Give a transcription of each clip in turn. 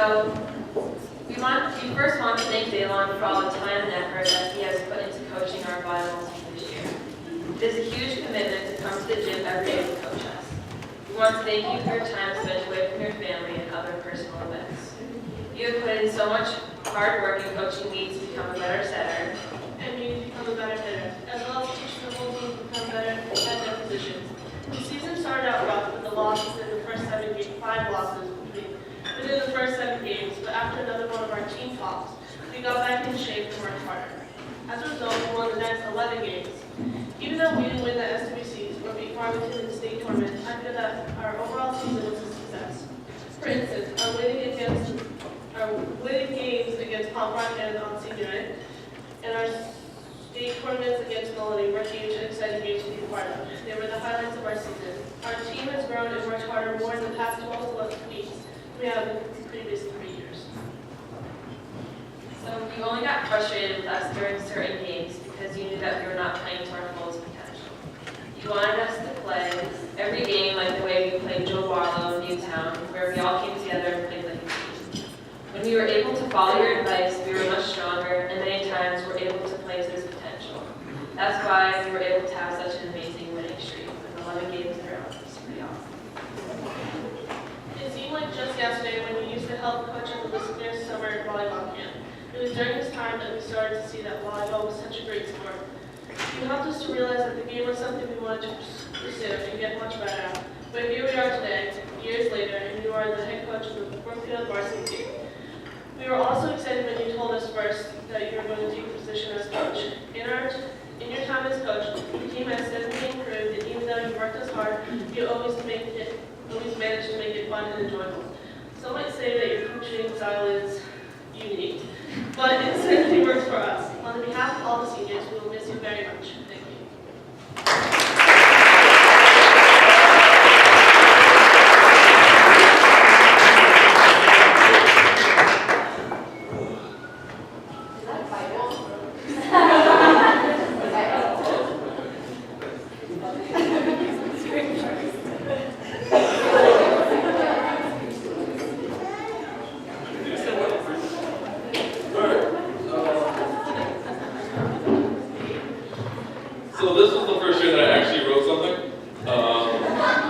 So we first want to thank Daylon for all the time and effort that he has put into coaching our volleyball team this year. It is a huge commitment to come to the gym every day to coach us. We want to thank you for your time spent away from your family and other personal events. You have put in so much hard work in coaching me to become a better setter, and me to become a better hitter, as well as teach the whole team to become better at their positions. The season started out rough with the losses in the first 7 games, 5 losses within the first 7 games, but after another one of our team talks, we got back in shape and worked harder. As a result, we won the next 11 games. Even though we didn't win the SWCs or beat Farmington in the state tournament, I feel that our overall season was a success. For instance, our winning games against Pomfret and on senior night, and our state tournaments against Melanie were huge and exciting games to be a part of. They were the highlights of our season. Our team has grown and worked harder more in the past 12 to 11 weeks than we have in the previous 3 years. So you only got frustrated with us during certain games because you knew that we were not playing to our fullest potential. You wanted us to play every game like the way we played Joe Barlow in Newtown, where we all came together and played like a team. When we were able to follow your advice, we were much stronger, and many times were able to play to this potential. That's why we were able to have such an amazing winning streak with 11 games in a row. It's pretty awesome. It seemed like just yesterday when we used to help coach at the listeners' summer volleyball camp. It was during this time that we started to see that volleyball was such a great sport. You helped us to realize that the game was something we wanted to pursue and get much better at. But here we are today, years later, and you are the head coach of the Brookfield Varsity team. We were also excited when you told us first that you were going to take the position as coach. In your time as coach, the team has steadily improved, and even though you worked as hard, you always managed to make it fun and enjoyable. Some might say that your coaching style is unique, but it certainly works for us. On behalf of all the seniors, we will miss you very much. Thank you. So this was the first year that I actually wrote something.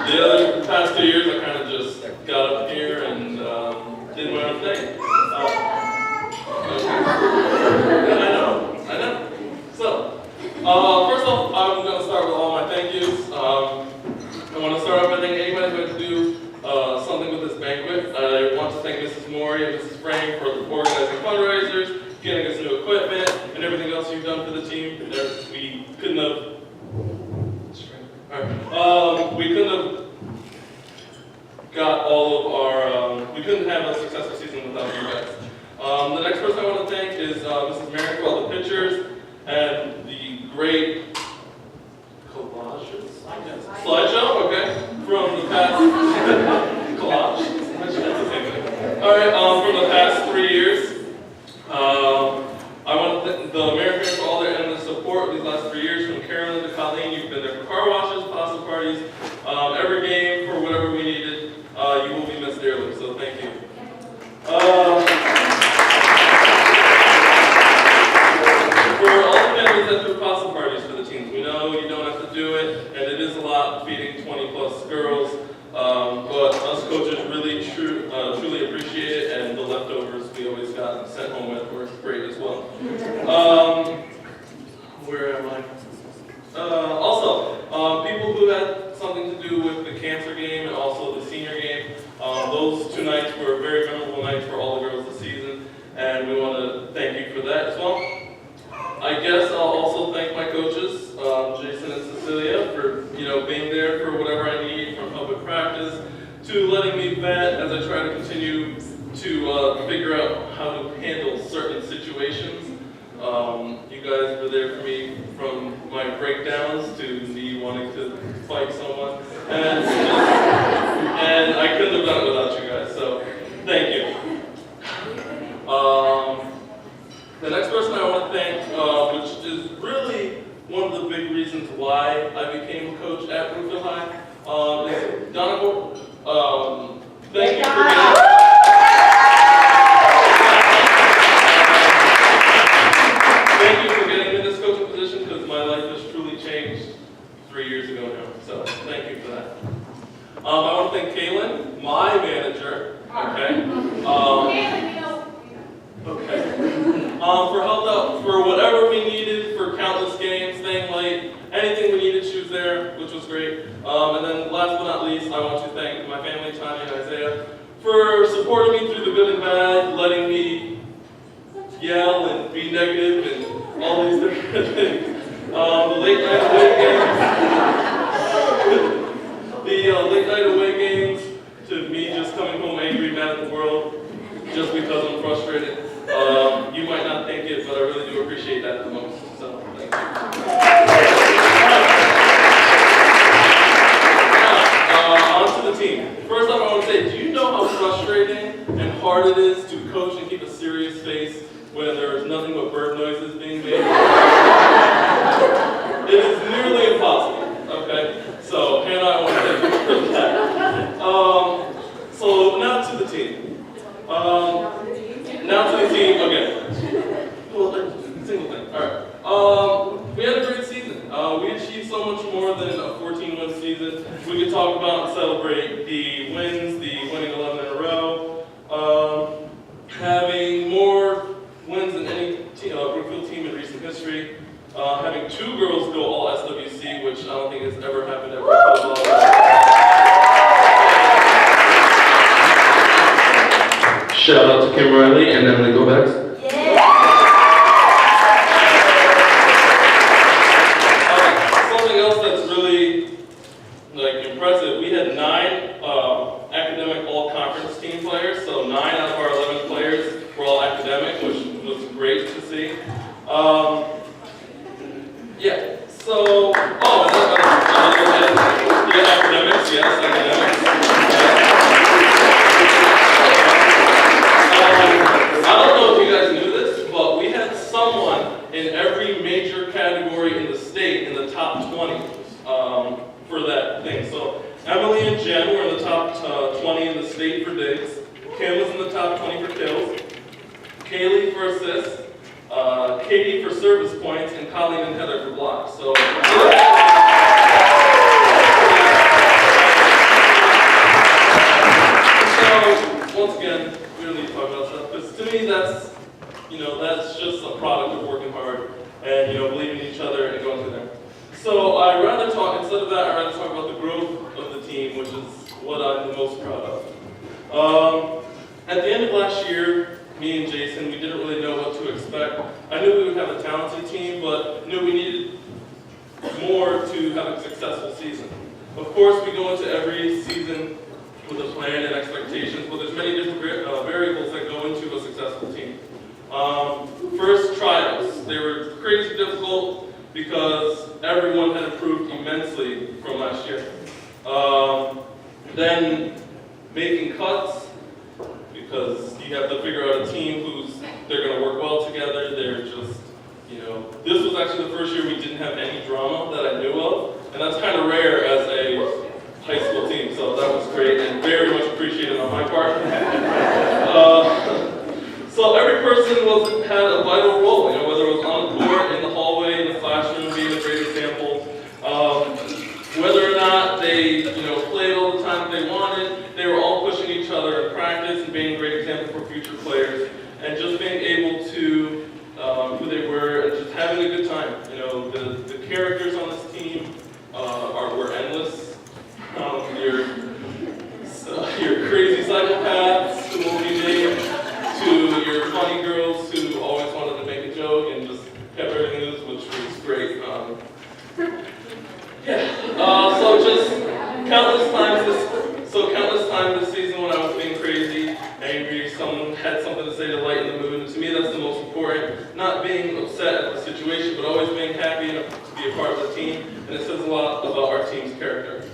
The past 2 years I kind of just got up here and did my own thing. I know. So, first off, I'm going to start with all my thank yous. I want to start off by thanking anybody who had to do something with this banquet. I want to thank Mrs. Mori and Mrs. Frank for organizing fundraisers, getting us new equipment, and everything else you've done for the team. We couldn't have got all of our, we couldn't have a successful season without you guys. The next person I want to thank is Mrs. Merrick for all the pictures and the great collages? Slideshow, okay, from the past, collage? Alright, from the past 3 years. I want to thank the Merrick family for all their endless support these last 3 years. From Carolyn to Colleen, you've been there for car washes, pasta parties, every game for whatever we needed. You will be missed dearly, so thank you. For all the families that threw pasta parties for the teams, we know you don't have to do it, and it is a lot feeding 20-plus girls, but us coaches really truly appreciate it, and the leftovers we always got sent home with were great as well. Where am I? Also, people who had something to do with the cancer game and also the senior game, those 2 nights were very memorable nights for all the girls this season, and we want to thank you for that as well. I guess I'll also thank my coaches, Jason and Cecilia, for being there for whatever I need, from public practice to letting me vent as I try to continue to figure out how to handle certain situations. You guys were there for me from my breakdowns to me wanting to fight someone, and I couldn't have done it without you guys. So thank you. The next person I want to thank, which is really one of the big reasons why I became a coach at Brookfield High, is Donovan. Thank you for being you for that. I want to thank Kaylin, my manager, okay? Okay. For help out, for whatever we needed, for countless games, staying late, anything we needed, she was there, which was great. And then last but not least, I want to thank my family, Tanya and Isaiah, for supporting me through the good and bad, letting me yell and be negative and all these different things. The late night away games, the late night away games, to me just coming home angry, mad at the world, just because I'm frustrated. You might not think it, but I really do appreciate that the most. So, thank you. Now, on to the team. First off, I want to say, do you know how frustrating and hard it is to coach and keep a serious face when there is nothing but bird noises being made? It is nearly impossible, okay? So, Hannah, I want to thank you for that. So, now to the team. Now to the team, okay. Well, single thing, alright. We had a great season. We achieved so much more than a 14-win season. We could talk about and celebrate the wins, the winning 11 in a row, having more wins than any Brookfield team in recent history, having 2 girls go all SWC, which I don't think has ever happened at Brookfield. Shout out to Kim Riley and Emily Gobex. Something else that's really impressive, we had 9 academic all-conference team players, so 9 out of our 11 players were all academic, which was great to see. Yeah, so, academics, yes, academics. I don't know if you guys knew this, but we had someone in every major category in the state in the top 20 for that thing. So Emily and Jen were in the top 20 in the state for digs. Kim was in the top 20 for kills. Kaylee for assists. Katie for service points, and Colleen and Heather for blocks. So once again, we don't need to talk about stuff, because to me that's just a product of working hard and believing in each other and going through there. So I'd rather talk, instead of that, I'd rather talk about the growth of the team, which is what I'm the most proud of. At the end of last year, me and Jason, we didn't really know what to expect. I knew we would have a talented team, but knew we needed more to have a successful season. Of course, we go into every season with a plan and expectations, but there's many different variables that go into a successful team. First, trials. They were crazy difficult because everyone had improved immensely from last year. Then, making cuts, because you have to figure out a team they're going to work well together. They're just, this was actually the first year we didn't have any drama that I knew of, and that's kind of rare as a high school team, so that was great and very much appreciated on my part. So every person had a vital role, whether it was on the court, in the hallway, in the classroom, being a great example. Whether or not they, played all the time that they wanted, they were all pushing each other in practice and being a great example for future players, and just being able to who they were and just having a good time. The characters on this team were endless. Your crazy psychopaths who will be named, to your funny girls who always wanted to make a joke and just kept everything loose, which was great. So just countless times this season when I was being crazy, angry, someone had something to say to lighten the mood. And to me, that's the most important. Not being upset at the situation, but always being happy to be a part of the team. And it says a lot about our team's character.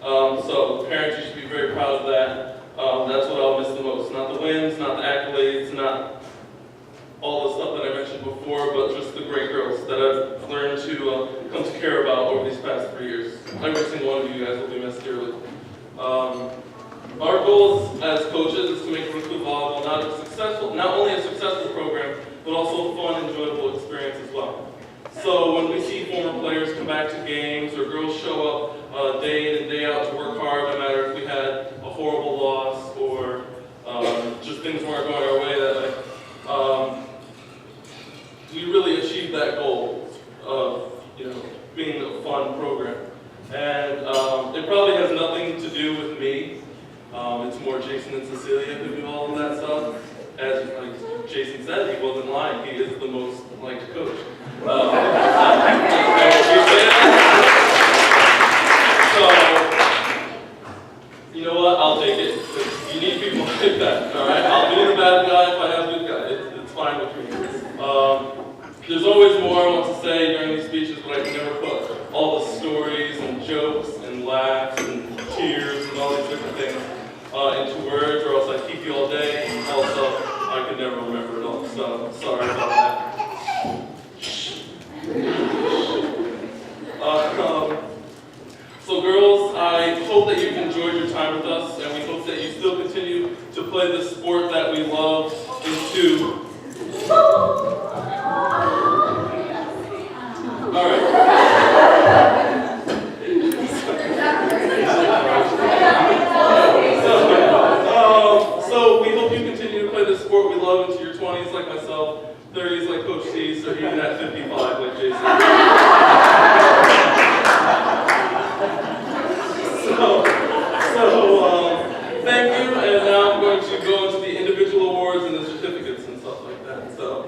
So parents, you should be very proud of that. That's what I'll miss the most. Not the wins, not the accolades, not all the stuff that I mentioned before, but just the great girls that I've learned to come to care about over these past 3 years. Every single one of you guys will be missed dearly. Our goals as coaches is to make Brookfield Volleyball not only a successful program, but also a fun, enjoyable experience as well. So when we see former players come back to games or girls show up day in and day out to work hard, no matter if we had a horrible loss or just things weren't going our way that night, we really achieved that goal of being a fun program. And it probably has nothing to do with me. It's more Jason and Cecilia who do all of that stuff. As like Jason said, he wasn't lying. He is the most liked coach. So, you know what? I'll take it. You need people like that, all right? I'll be the bad guy if I have a good guy. It's fine with me. There's always more I want to say during these speeches, but I can never put all the stories and jokes and laughs and tears and all these different things into words, or else I'd keep you all day. Also, I could never remember it all, so sorry about that. So girls, I hope that you've enjoyed your time with us, and we hope that you still continue to play the sport that we love into. All right. So we hope you continue to play the sport we love into your 20s like myself, 30s like Coach C's, or even at 55 like Jason. Thank you, and now I'm going to go into the individual awards and the certificates and stuff like that. So,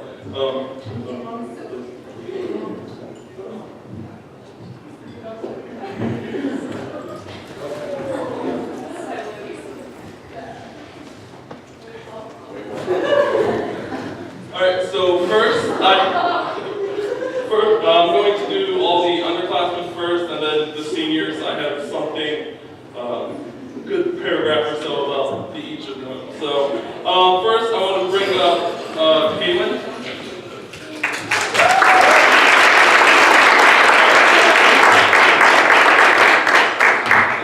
all right, so first, I'm going to do all the underclassmen first, and then the seniors. I have something, good paragraph or so about each of them. So first, I want to bring up Caitlin.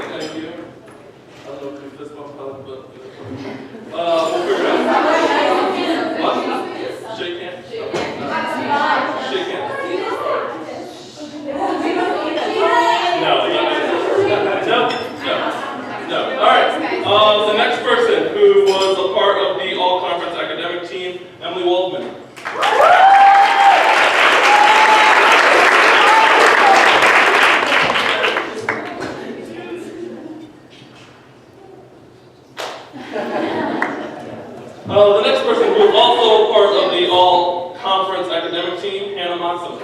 Thank you. I don't know if you fist bump out, but we'll figure it out. What? Shake hands. Shake hands. No. All right. The next person who was a part of the all-conference academic team, Emily Waldman. The next person who was also a part of the all-conference academic team, Hannah Monson.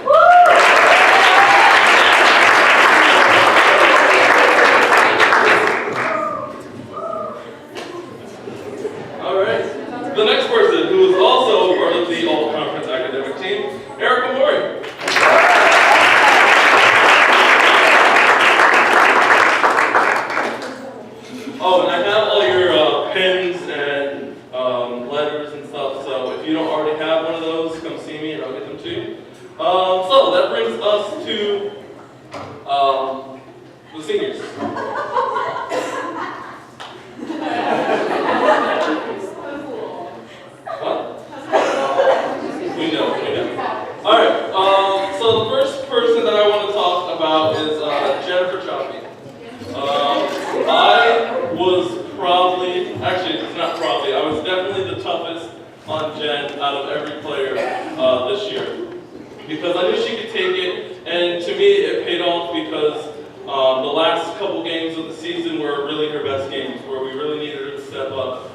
The next person who is also a part of the all-conference academic team, Erica Mori. Oh, and I have all your pins and letters and stuff, so if you don't already have one of those, come see me and I'll get them to you. So that brings us to the seniors. We know. All right, so the first person that I want to talk about is Jennifer Choppy. I was I was definitely the toughest on Jen out of every player this year. Because I knew she could take it, and to me it paid off because the last couple games of the season were really her best games, where we really needed her to step up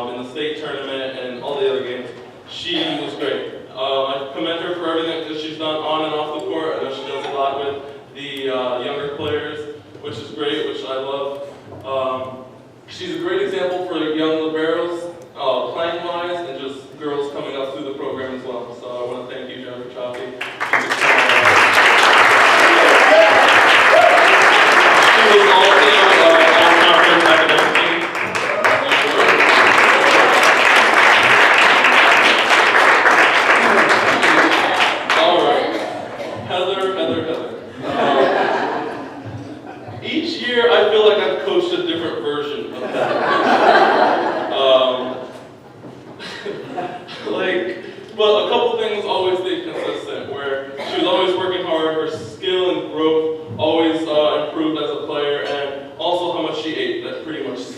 in the state tournament and all the other games. She was great. I commend her for everything that she's done on and off the court. I know she does a lot with the younger players, which is great, which I love. She's a great example for young liberos, playing-wise, and just girls coming up through the program as well. So I want to thank you, Jennifer Choppy. She was also all-conference academic team. All right, Heather. Each year, I feel like I've coached a different version of that. But a couple things always stayed consistent, where she was always working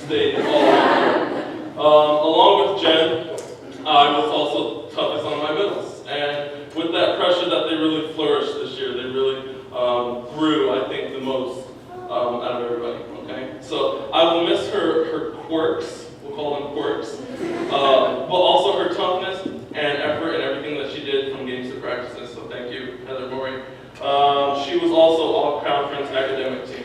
stayed all year. Along with Jen, I was also toughest on my middles. And with that pressure that they really flourished this year, they really grew, I think, the most out of everybody, okay? So I will miss her quirks, we'll call them quirks, but also her toughness and effort and everything that she did from games to practices. So thank you, Heather Morey. She was also all-conference academic team.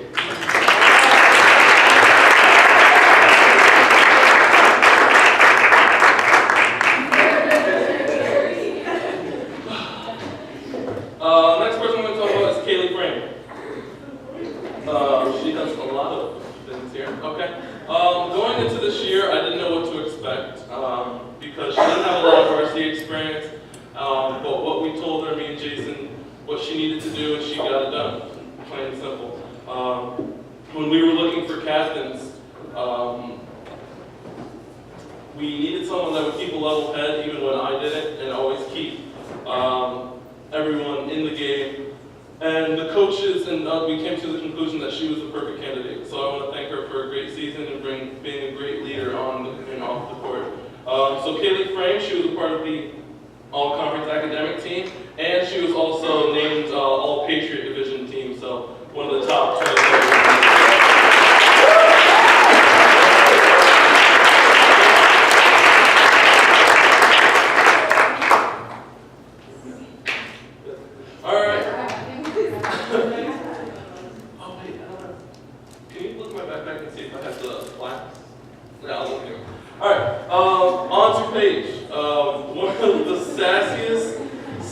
Next person I'm going to talk about is Kaylee Frame. She does a lot of things here. Okay. Going into this year, I didn't know what to expect because she didn't have a lot of varsity experience. But what we told her, me and Jason, what she needed to do, and she got it done. Plain and simple. When we were looking for captains, we needed someone that would keep a level head even when I didn't, and always keep everyone in the game. And the coaches and we came to the conclusion that she was the perfect candidate. So I want to thank her for a great season and being a great leader on and off the court. So Kaylee Frame, she was a part of the all-conference academic team, and she was also named all-Patriot division team, so one of the top 20 players.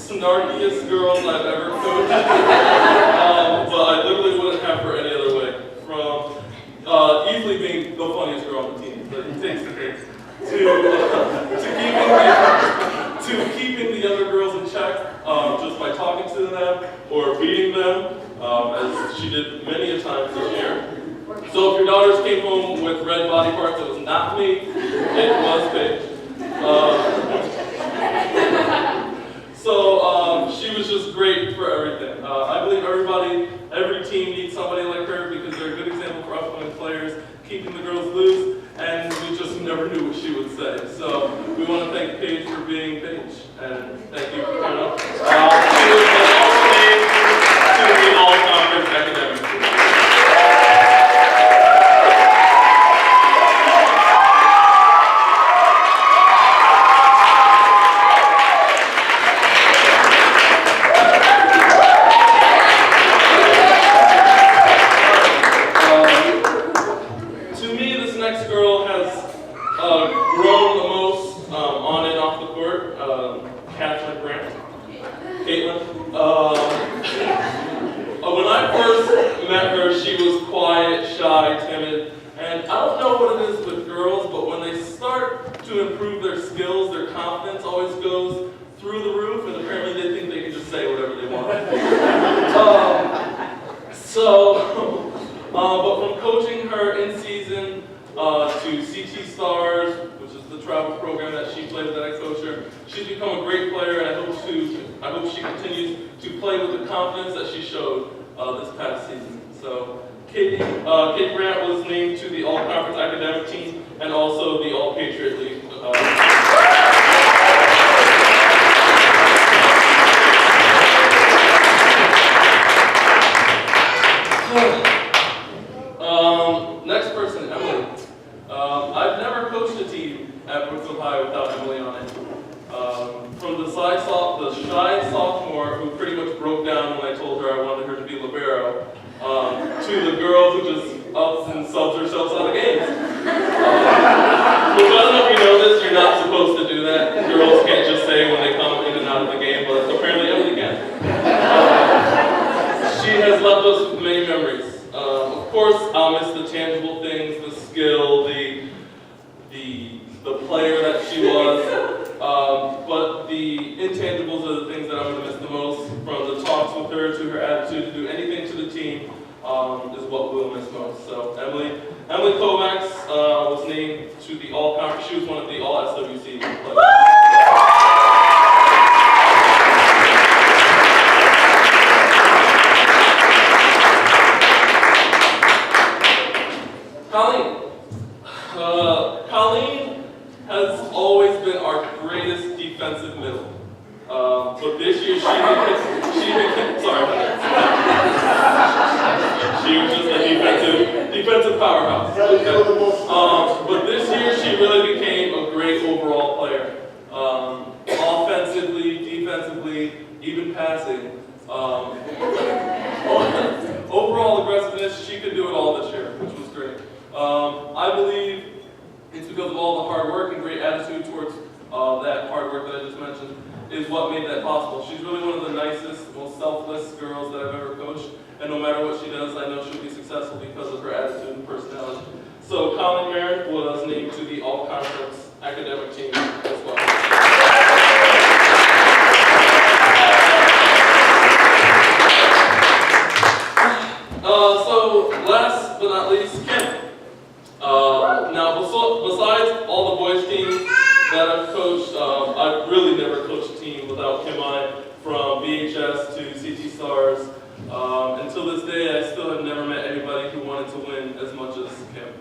Snarkiest girls I've ever coached, but I literally wouldn't have her any other way. From easily being the funniest girl on the team, but it takes the case, to keeping the other girls in check just by talking to them or beating them, as she did many a time this year. So if your daughters came home with red body parts, it was not me, it was Paige. So she was just great for everything. I believe every team needs somebody like her because they're a good example for upcoming players, keeping the girls loose, and we just never knew what she would say. So we want to thank Paige for being Paige, and thank you for coming up. She was also named to the all-conference academic team. When I first met her, she was quiet, shy, timid, and I don't know what it is with girls, but when they start to improve their skills, their confidence always goes through the roof, and apparently they think they can just say whatever they want. But from coaching her in season to CT Stars, which is the travel program that she plays that I coach her, she's become a great player, and I hope she continues to play with the confidence that she showed this past season. So Kate Grant was named to the All-Conference Academic Team and also the All-Patriot League. Next person, Emily. I've never coached a team at Brookfield High without Emily on it. From the shy sophomore who pretty much broke down when I told her I wanted her to be libero, to the girl who just ups and subs herself out of games. Which I don't know if you know this, you're not supposed to do that. Girls can't just say when they come in and out of the game, but apparently Emily can. She has left us with many memories. Of course, I'll miss the tangible things, the skill, the player that she was, but the intangibles are the things that I'm going to miss the most. From the talks with her to her attitude to do anything to the team is what we'll miss most. So Emily Kovacs was named to the All-Conference. She was one of the All-SWC players. Colleen. Colleen has always been our greatest defensive middle. But this year she became sorry about that. She was just a defensive powerhouse. Okay. But this year she really became a great overall player. Offensively, defensively, even passing. Overall aggressiveness, she could do it all this year, which was great. I believe it's because of all the hard work and great attitude towards that hard work that I just mentioned is what made that possible. She's really one of the nicest, most selfless girls that I've ever coached, and no matter what she does, I know she'll be successful because of her attitude and personality. So Colleen Merritt was named to the all-conference academic team as well. So last but not least, Kim. Now besides all the boys teams that I've coached, I've really never coached a team without Kim I, from VHS to CT Stars. Until this day, I still have never met anybody who wanted to win as much as Kim.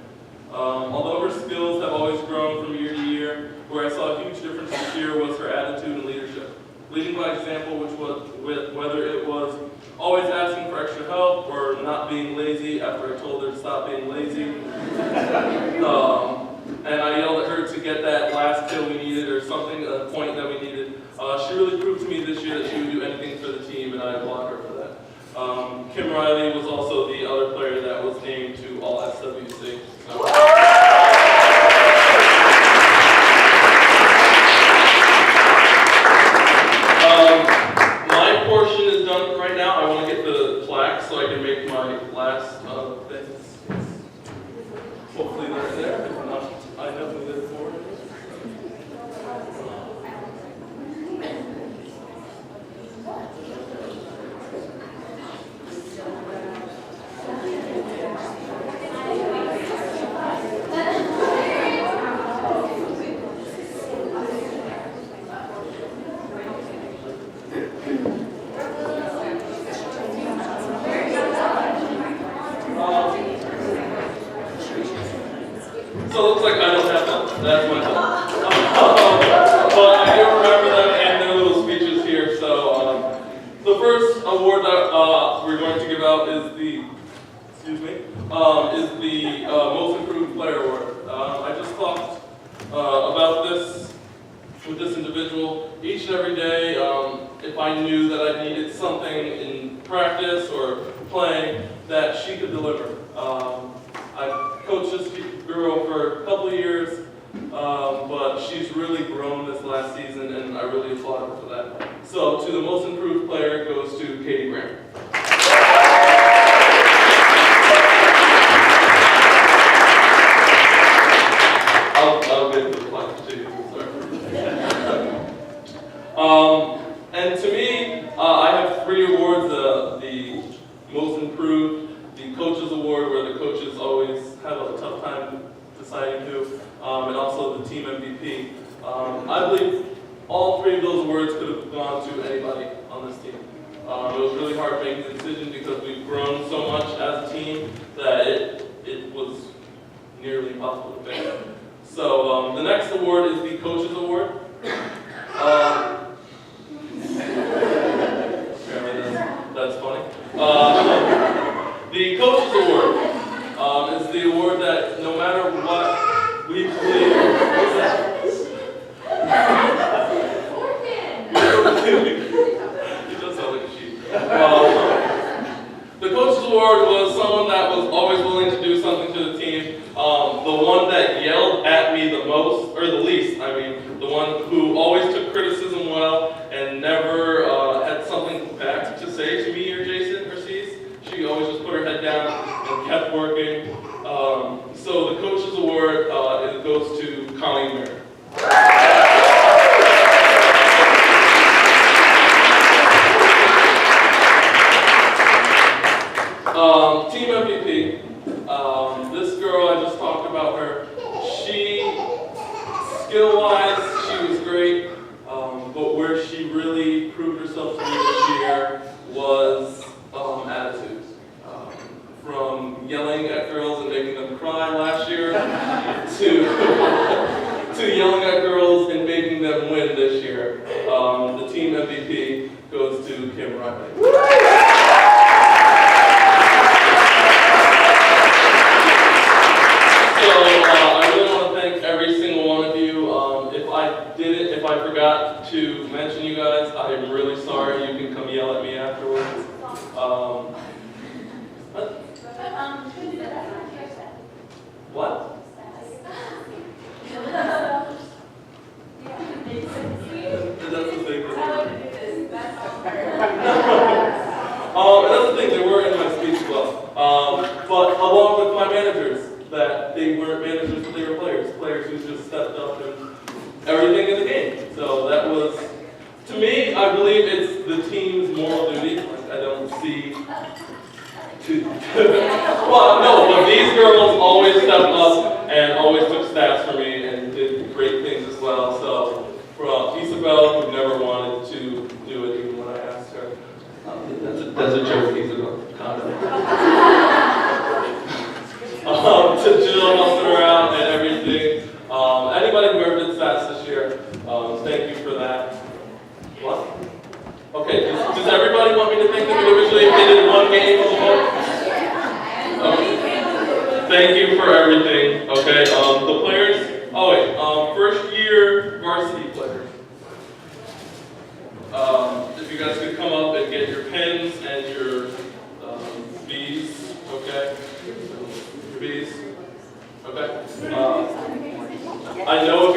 Although her skills have always grown from year to year, where I saw a huge difference this year was her attitude and leadership. Leading by example, which was whether it was always asking for extra help or not being lazy after I told her to stop being lazy. And I yelled at her to get that last kill we needed or something, a point that we needed. She really proved to me this year that she would do anything for the team, and I applaud her for that. Kim Riley was also the other player that was named to all SWC. My portion is done right now. I want to get the plaque so I can make my last things. Hopefully they're there. If not, I know who they're for. So it looks like I don't have them. That's my fault. But I do remember them and their little speeches here. So the first award that we're going to give out is the, Most Improved Player Award. I just talked about this with this individual each and every day. If I knew that I needed something in practice or playing, that she could deliver. I've coached this girl for a couple of years, but she's really grown this last season, and I really applaud her for that. So, to the Most Improved Player goes to Katie Graham. I'll get the plaque to you. Sorry. And to me, I have 3 awards: the Most Improved, the Coaches Award, where the coaches always have a tough time deciding who, and also the Team MVP. I believe all 3 of those awards could have gone to anybody on this team. It was really hard making the decision because we've grown so much as a team that it was nearly impossible to pick. So the next award is the Coaches Award. That's funny. The Coaches Award is the award that no matter what we believe. What's that? He does sound like a sheep. The Coaches Award was someone that was always willing to do something to the team. The one that yelled at me the most, or the least, the one who always took criticism well and never had something back to say to me or Jason or Cease. She always just put her head down and kept working. So the Coaches Award it goes to Colleen Merritt. Team MVP. This girl, I just talked about her. Skill-wise, she was great, but where she really proved herself to me this year was attitude. From yelling at girls and making them cry last year to to yelling at girls and making them win this year. The team MVP goes to Kim Riley. I really want to thank every single one of you. If I forgot to mention you guys, I am really sorry. You can come yell at me afterwards. What? That's the thing. That's the thing. They were in my speech as well. But along with my managers, that they weren't managers, but they were players. Players who just stepped up and everything in the game. So that was, to me, I believe it's the team's moral duty. Like, I don't see well, no, but these girls always stepped up and always took stats for me and did great things as well. So, from Isabel, who never wanted to do it even when I asked her. That's a joke, Isabel. To Jill helping her out and everything. Anybody who ever did stats this year, thank you for that. What? Okay, does everybody want me to thank them individually if they did one game of the book? Thank you for everything. Okay, the players. Oh wait, first year varsity players. If you guys could come up and get your pens and your B's, okay? Your B's, okay? I know if